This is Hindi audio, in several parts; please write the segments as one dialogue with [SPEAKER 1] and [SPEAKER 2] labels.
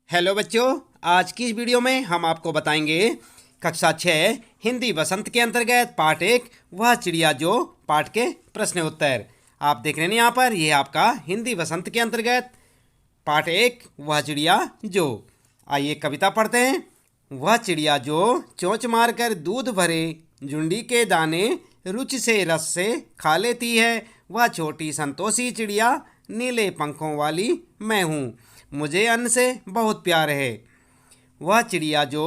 [SPEAKER 1] हेलो बच्चों, आज की इस वीडियो में हम आपको बताएंगे कक्षा 6 हिंदी वसंत के अंतर्गत पाठ 1 वह चिड़िया जो पाठ के प्रश्न उत्तर। आप देख रहे हैं यहाँ पर, यह आपका हिंदी वसंत के अंतर्गत पाठ 1 वह चिड़िया जो। आइए कविता पढ़ते हैं। वह चिड़िया जो चोंच मारकर दूध भरे झुंडी के दाने रुचि से रस से खा लेती है, वह छोटी संतोषी चिड़िया नीले पंखों वाली मैं हूँ, मुझे अन्न से बहुत प्यार है। वह चिड़िया जो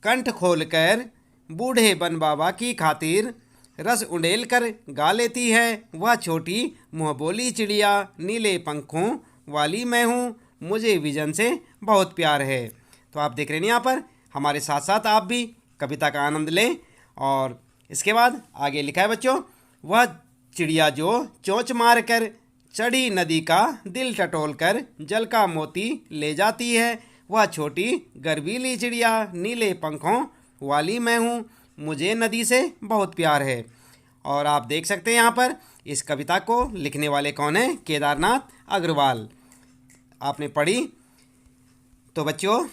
[SPEAKER 1] कंठ खोलकर बूढ़े बन बाबा की खातिर रस उंडेल कर गा लेती है, वह छोटी मुँह बोली चिड़िया नीले पंखों वाली मैं हूँ, मुझे विजन से बहुत प्यार है। तो आप देख रहे हैं यहाँ पर, हमारे साथ साथ आप भी कविता का आनंद लें। और इसके बाद आगे लिखा है बच्चों, वह चिड़िया जो चोंच मार कर चढ़ी नदी का दिल टटोल कर जल का मोती ले जाती है, वह छोटी गर्वीली चिड़िया नीले पंखों वाली मैं हूँ, मुझे नदी से बहुत प्यार है। और आप देख सकते हैं यहाँ पर इस कविता को लिखने वाले कौन हैं? केदारनाथ अग्रवाल। आपने पढ़ी। तो बच्चों,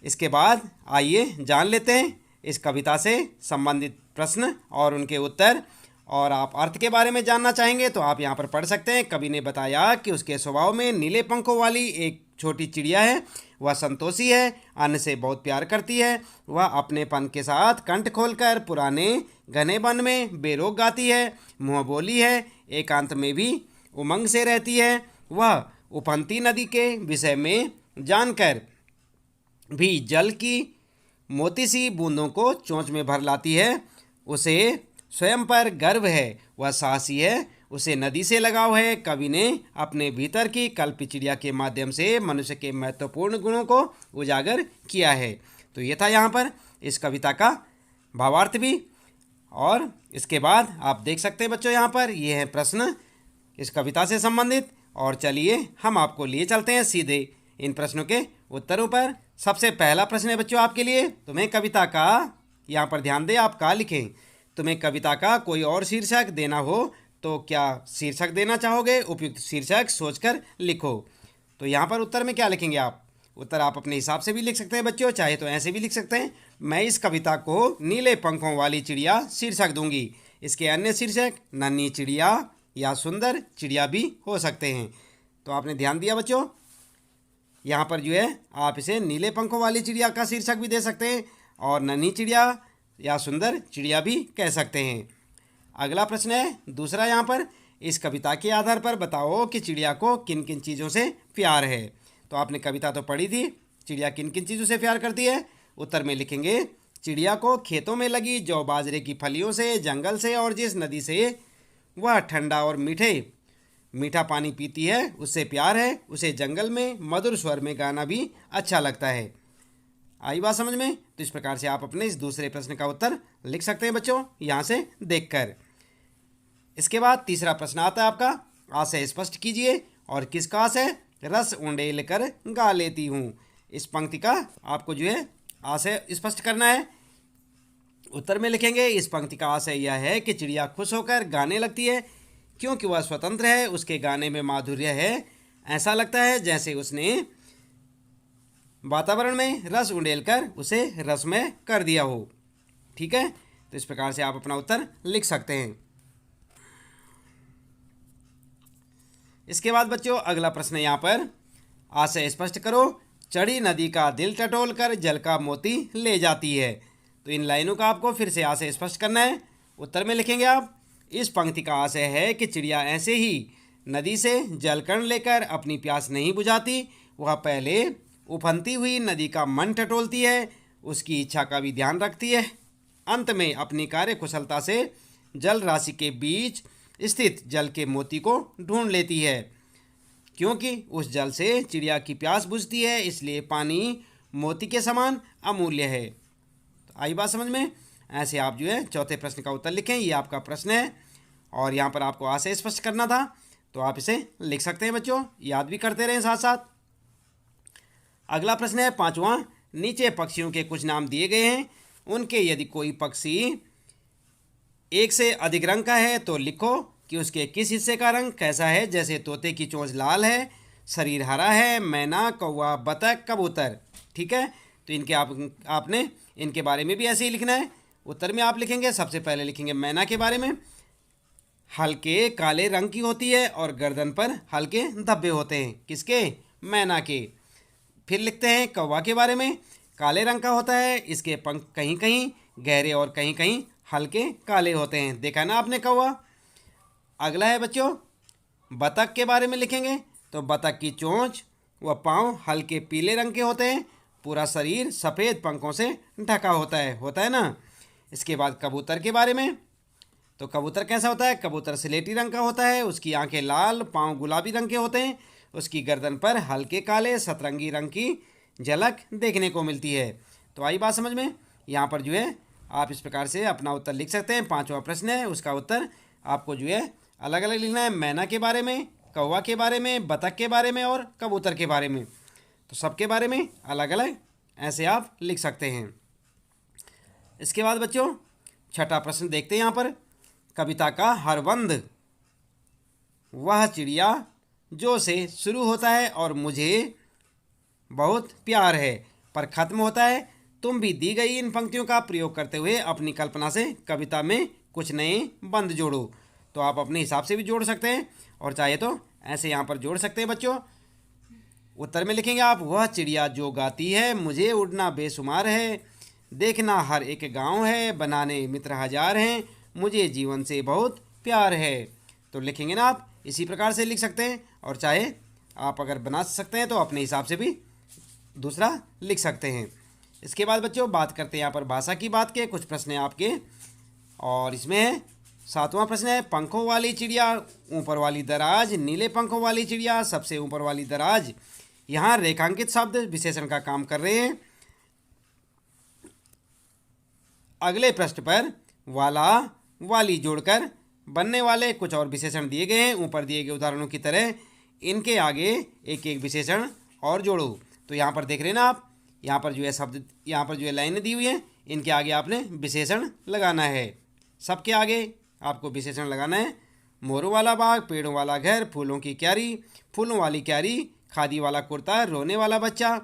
[SPEAKER 1] इसके बाद आइए जान लेते हैं इस कविता से संबंधित प्रश्न और उनके उत्तर। और आप अर्थ के बारे में जानना चाहेंगे तो आप यहाँ पर पढ़ सकते हैं। कवि ने बताया कि उसके स्वभाव में नीले पंखों वाली एक छोटी चिड़िया है, वह संतोषी है, अन्न से बहुत प्यार करती है, वह अपनेपन के साथ कंठ खोलकर पुराने घने वन में बेरोक गाती है, मुँह बोली है, एकांत में भी उमंग से रहती है, वह उफनती नदी के विषय में जानकर भी जल की मोती सी बूंदों को चोंच में भर लाती है, उसे स्वयं पर गर्व है, वह साहसी है, उसे नदी से लगाव है। कवि ने अपने भीतर की कल्पी चिड़िया के माध्यम से मनुष्य के महत्वपूर्ण गुणों को उजागर किया है। तो ये था यहाँ पर इस कविता का भावार्थ भी। और इसके बाद आप देख सकते हैं बच्चों, यहाँ पर ये है प्रश्न इस कविता से संबंधित। और चलिए हम आपको लिए चलते हैं सीधे इन प्रश्नों के उत्तरों पर। सबसे पहला प्रश्न है बच्चों आपके लिए, तुम्हें कविता का, यहाँ पर ध्यान दें, आप का लिखें। तुम्हें कविता का कोई और शीर्षक देना हो तो क्या शीर्षक देना चाहोगे? उपयुक्त शीर्षक सोचकर लिखो। तो यहाँ पर उत्तर में क्या लिखेंगे आप? उत्तर आप अपने हिसाब से भी लिख सकते हैं बच्चों, चाहे तो ऐसे भी लिख सकते हैं। मैं इस कविता को नीले पंखों वाली चिड़िया शीर्षक दूंगी। इसके अन्य शीर्षक नन्ही चिड़िया या सुंदर चिड़िया भी हो सकते हैं। तो आपने ध्यान दिया बच्चों, यहाँ पर जो है आप इसे नीले पंखों वाली चिड़िया का शीर्षक भी दे सकते हैं और नन्ही चिड़िया या सुंदर चिड़िया भी कह सकते हैं। अगला प्रश्न है दूसरा, यहाँ पर इस कविता के आधार पर बताओ कि चिड़िया को किन किन चीज़ों से प्यार है। तो आपने कविता तो पढ़ी थी, चिड़िया किन किन चीज़ों से प्यार करती है। उत्तर में लिखेंगे, चिड़िया को खेतों में लगी जौ बाजरे की फलियों से, जंगल से और जिस नदी से वह ठंडा और मीठा पानी पीती है उससे प्यार है, उसे जंगल में मधुर स्वर में गाना भी अच्छा लगता है। आई बात समझ में? तो इस प्रकार से आप अपने इस दूसरे प्रश्न का उत्तर लिख सकते हैं बच्चों, यहाँ से देखकर। इसके बाद तीसरा प्रश्न आता है आपका, आशय स्पष्ट कीजिए। और किसका आशय? रस उंडेल कर गा लेती हूँ। इस पंक्ति का आपको जो है आशय स्पष्ट करना है। उत्तर में लिखेंगे, इस पंक्ति का आशय यह है कि चिड़िया खुश होकर गाने लगती है क्योंकि वह स्वतंत्र है, उसके गाने में माधुर्य है, ऐसा लगता है जैसे उसने वातावरण में रस उंडेल कर उसे रसमय कर दिया हो। ठीक है, तो इस प्रकार से आप अपना उत्तर लिख सकते हैं। इसके बाद बच्चों अगला प्रश्न यहाँ पर, आशय स्पष्ट करो। चढ़ी नदी का दिल टटोल कर जल का मोती ले जाती है। तो इन लाइनों का आपको फिर से आशय स्पष्ट करना है। उत्तर में लिखेंगे आप, इस पंक्ति का आशय है कि चिड़िया ऐसे ही नदी से जलकण लेकर अपनी प्यास नहीं बुझाती, वह पहले उफनती हुई नदी का मन टटोलती है, उसकी इच्छा का भी ध्यान रखती है, अंत में अपनी कार्य कुशलता से जल राशि के बीच स्थित जल के मोती को ढूंढ लेती है, क्योंकि उस जल से चिड़िया की प्यास बुझती है, इसलिए पानी मोती के समान अमूल्य है। तो आई बात समझ में? ऐसे आप जो है चौथे प्रश्न का उत्तर लिखें, ये आपका प्रश्न है और यहाँ पर आपको आशय स्पष्ट करना था, तो आप इसे लिख सकते हैं बच्चों, याद भी करते रहें साथ साथ। अगला प्रश्न है पांचवा, नीचे पक्षियों के कुछ नाम दिए गए हैं, उनके यदि कोई पक्षी एक से अधिक रंग का है तो लिखो कि उसके किस हिस्से का रंग कैसा है। जैसे तोते की चोंच लाल है शरीर हरा है, मैना, कौवा, बतख, कबूतर। ठीक है, तो इनके आपने इनके बारे में भी ऐसे ही लिखना है। उत्तर में आप लिखेंगे, सबसे पहले लिखेंगे मैना के बारे में, हल्के काले रंग की होती है और गर्दन पर हल्के धब्बे होते हैं। किसके? मैना के। फिर लिखते हैं कौवा के बारे में, काले रंग का होता है, इसके पंख कहीं कहीं गहरे और कहीं कहीं हल्के काले होते हैं। देखा ना आपने कौवा। अगला है बच्चों बतख के बारे में लिखेंगे, तो बतख की चोंच व पाँव हल्के पीले रंग के होते हैं, पूरा शरीर सफ़ेद पंखों से ढका होता है ना। इसके बाद कबूतर के बारे में, तो कबूतर कैसा होता है? कबूतर स्लेटी रंग का होता है, उसकी आंखें लाल, पाँव गुलाबी रंग के होते हैं, उसकी गर्दन पर हल्के काले सतरंगी रंग की झलक देखने को मिलती है। तो आई बात समझ में। यहाँ पर जो है आप इस प्रकार से अपना उत्तर लिख सकते हैं। 5वां प्रश्न है, उसका उत्तर आपको जो है अलग अलग लिखना है, मैना के बारे में, कौवा के बारे में, बतख के बारे में और कबूतर के बारे में। तो सबके बारे में अलग अलग ऐसे आप लिख सकते हैं। इसके बाद बच्चों 6ठा प्रश्न देखते हैं यहाँ पर, कविता का हरबंद वह चिड़िया जो से शुरू होता है और मुझे बहुत प्यार है पर ख़त्म होता है, तुम भी दी गई इन पंक्तियों का प्रयोग करते हुए अपनी कल्पना से कविता में कुछ नए बंद जोड़ो। तो आप अपने हिसाब से भी जोड़ सकते हैं और चाहे तो ऐसे यहाँ पर जोड़ सकते हैं बच्चों। उत्तर में लिखेंगे आप, वह चिड़िया जो गाती है मुझे उड़ना बेशुमार है, देखना हर एक गांव है, बनाने मित्र हजार हैं, मुझे जीवन से बहुत प्यार है। तो लिखेंगे ना आप, इसी प्रकार से लिख सकते हैं और चाहे आप अगर बना सकते हैं तो अपने हिसाब से भी दूसरा लिख सकते हैं। इसके बाद बच्चों बात करते हैं यहाँ पर भाषा की बात के कुछ प्रश्न हैं आपके, और इसमें है 7वां प्रश्न है, पंखों वाली चिड़िया ऊपर वाली दराज, नीले पंखों वाली चिड़िया सबसे ऊपर वाली दराज। यहाँ रेखांकित शब्द विशेषण का काम कर रहे हैं। अगले पृष्ठ पर वाला वाली जोड़कर बनने वाले कुछ और विशेषण दिए गए हैं। ऊपर दिए गए उदाहरणों की तरह इनके आगे एक एक विशेषण और जोड़ो। तो यहाँ पर देख रहे हैं ना आप, यहाँ पर जो है शब्द, यहाँ पर जो है लाइनें दी हुई हैं, इनके आगे आपने विशेषण लगाना है। सबके आगे आपको विशेषण लगाना है। मोरों वाला बाग, पेड़ों वाला घर, फूलों की क्यारी, फूलों वाली क्यारी, खादी वाला कुर्ता, रोने वाला बच्चा,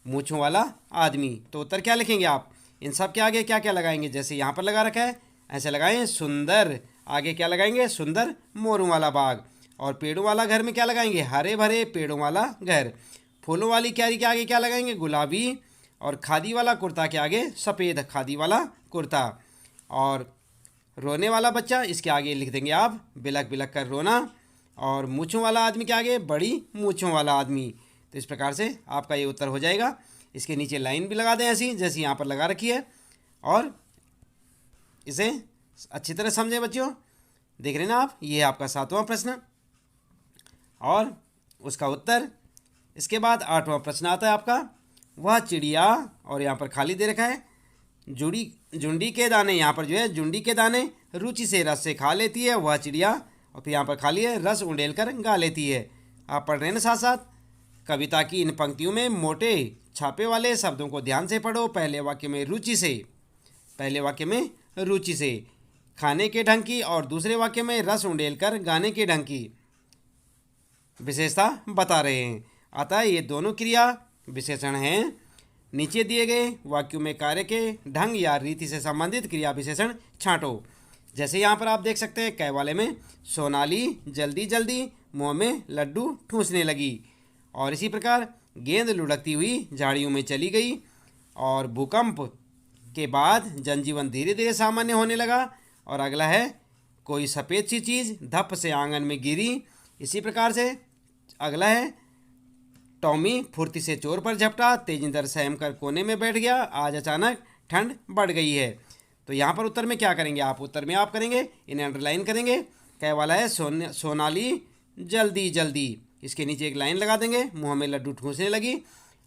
[SPEAKER 1] मूँछों वाला आदमी। तो उत्तर क्या लिखेंगे आप? इन सब के आगे क्या क्या लगाएंगे? जैसे यहाँ पर लगा रखा है ऐसे लगाएं सुंदर, आगे क्या लगाएंगे? सुंदर मोरों वाला बाग। और पेड़ों वाला घर में क्या लगाएंगे? हरे भरे पेड़ों वाला घर। फूलों वाली क्यारी के आगे क्या लगाएंगे? गुलाबी। और खादी वाला कुर्ता के आगे सफ़ेद खादी वाला कुर्ता। और रोने वाला बच्चा, इसके आगे लिख देंगे आप बिलख बिलख कर रोना। और मूँछों वाला आदमी के आगे बड़ी मूँछों वाला आदमी। तो इस प्रकार से आपका ये उत्तर हो जाएगा। इसके नीचे लाइन भी लगा दें ऐसी जैसी यहाँ पर लगा रखी है, और इसे अच्छी तरह समझें बच्चों। देख रहे हैं ना आप, ये है आपका 7वां प्रश्न और उसका उत्तर। इसके बाद 8वां प्रश्न आता है आपका, वह चिड़िया, और यहाँ पर खाली दे रखा है, झुंडी के दाने, यहाँ पर जो है झुंडी के दाने रुचि से रस से खा लेती है वह चिड़िया, और फिर यहाँ पर खाली है रस उंडेल कर गा लेती है। आप पढ़ रहे हैं ना साथ साथ। कविता की इन पंक्तियों में मोटे छापे वाले शब्दों को ध्यान से पढ़ो। पहले वाक्य में रुचि से, पहले वाक्य में रुचि से खाने के ढंग की, और दूसरे वाक्य में रस उंडेल कर गाने के ढंग की विशेषता बता रहे हैं। अतः ये दोनों क्रिया विशेषण हैं। नीचे दिए गए वाक्यों में कार्य के ढंग या रीति से संबंधित क्रिया विशेषण छांटो। जैसे यहाँ पर आप देख सकते हैं, कै वाले में सोनाली जल्दी जल्दी मुँह में लड्डू ठूंसने लगी, और इसी प्रकार गेंद लुढ़कती हुई झाड़ियों में चली गई, और भूकंप के बाद जनजीवन धीरे धीरे सामान्य होने लगा। और अगला है कोई सफ़ेद सी चीज़ धप से आंगन में गिरी। इसी प्रकार से अगला है टॉमी फुर्ती से चोर पर झपटा, तेजिंदर सहम कर कोने में बैठ गया, आज अचानक ठंड बढ़ गई है। तो यहाँ पर उत्तर में क्या करेंगे आप? उत्तर में आप करेंगे, इन्हें अंडरलाइन करेंगे। कै वाला है सोनाली जल्दी जल्दी, इसके नीचे एक लाइन लगा देंगे, मुँह में लड्डू ठूंसने लगी।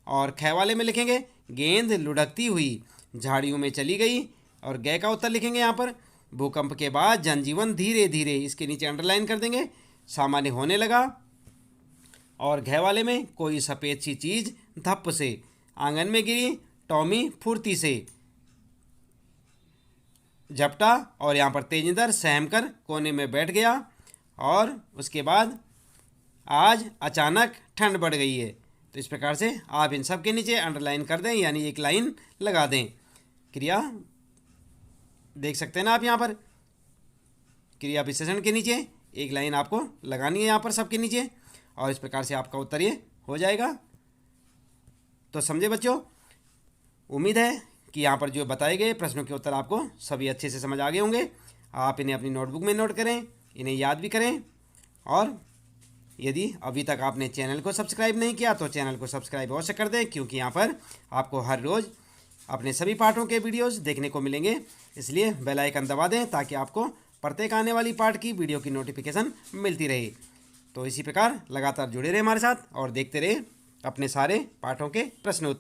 [SPEAKER 1] और कै वाले में लिखेंगे गेंद लुढ़कती हुई झाड़ियों में चली गई। और गै का उत्तर लिखेंगे यहाँ पर भूकंप के बाद जनजीवन धीरे धीरे, इसके नीचे अंडरलाइन कर देंगे, सामान्य होने लगा। और घे वाले में कोई सफ़ेद सी चीज़ धप से आंगन में गिरी, टॉमी फुर्ती से झपटा, और यहाँ पर तेजिंदर सहम कर कोने में बैठ गया। और उसके बाद आज अचानक ठंड बढ़ गई है। तो इस प्रकार से आप इन सब के नीचे अंडरलाइन कर दें, यानी एक लाइन लगा दें। क्रिया देख सकते हैं ना आप यहाँ पर, क्रिया विशेषण के नीचे एक लाइन आपको लगानी है यहाँ पर सबके नीचे, और इस प्रकार से आपका उत्तर ये हो जाएगा। तो समझे बच्चों, उम्मीद है कि यहाँ पर जो बताए गए प्रश्नों के उत्तर आपको सभी अच्छे से समझ आ गए होंगे। आप इन्हें अपनी नोटबुक में नोट करें, इन्हें याद भी करें, और यदि अभी तक आपने चैनल को सब्सक्राइब नहीं किया तो चैनल को सब्सक्राइब अवश्य कर दें, क्योंकि यहाँ पर आपको हर रोज़ अपने सभी पाठों के वीडियोस देखने को मिलेंगे। इसलिए बेल आइकन दबा दें ताकि आपको प्रत्येक आने वाली पाठ की वीडियो की नोटिफिकेशन मिलती रहे। तो इसी प्रकार लगातार जुड़े रहे हमारे साथ और देखते रहे अपने सारे पाठों के प्रश्न।